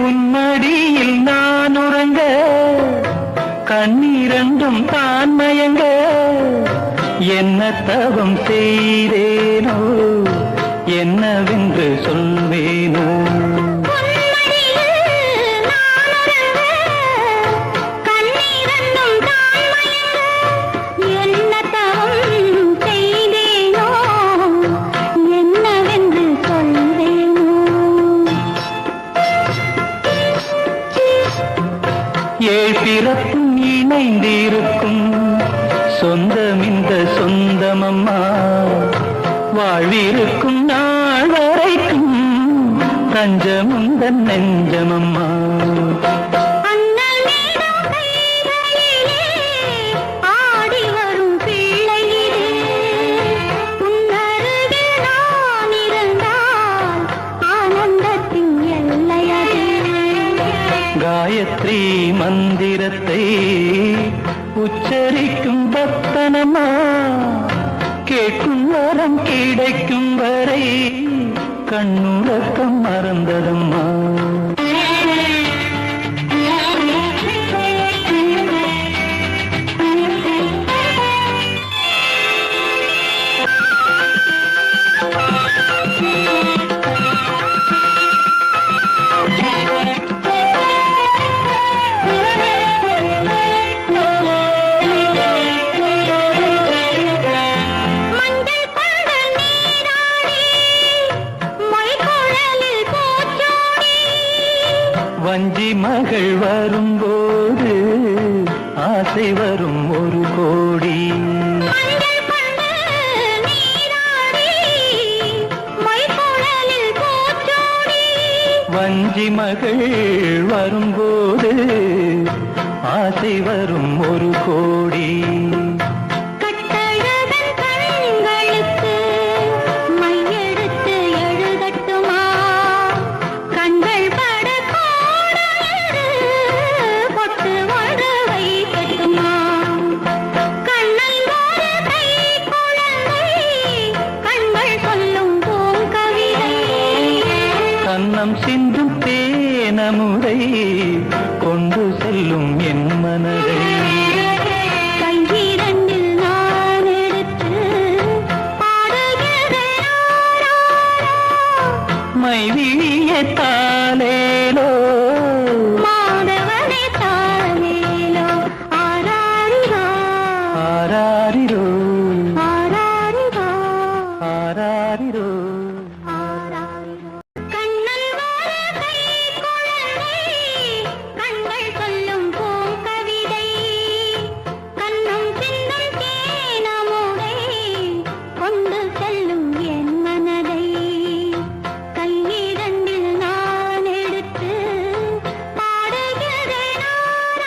உன்மடியில் நான் உறங்க கண்ணீரண்டும் தான் மயங்க என்ன தவம் செய்தேனோ என்னவென்று சொல்வேனோ ஏழ் பிறப்பும் இணைந்திருக்கும் சொந்தம் இந்த சொந்தமம்மா வாழ்விருக்கும் நாள் வரைக்கும் தஞ்சமுந்தன் நெஞ்சமம்மா காயத்ரி மந்திரத்தை உச்சரிக்கும் பக்தனம்மா கேட்கும் வரம் கிடைக்கும் வரை கண்ணுறக்கம் மறந்ததம்மா வஞ்சி மகள் வரும்போது ஆசை வரும் ஒரு கோடி வஞ்சி மகள் வரும்போது ஆசை வரும் ஒரு கோடி கண்ணம் சிந்தும் தேனமுதை கொண்டு செல்லும் என் மனதை கையிரண்டில் நான் எடுத்து மைவிழிய தாலேலோ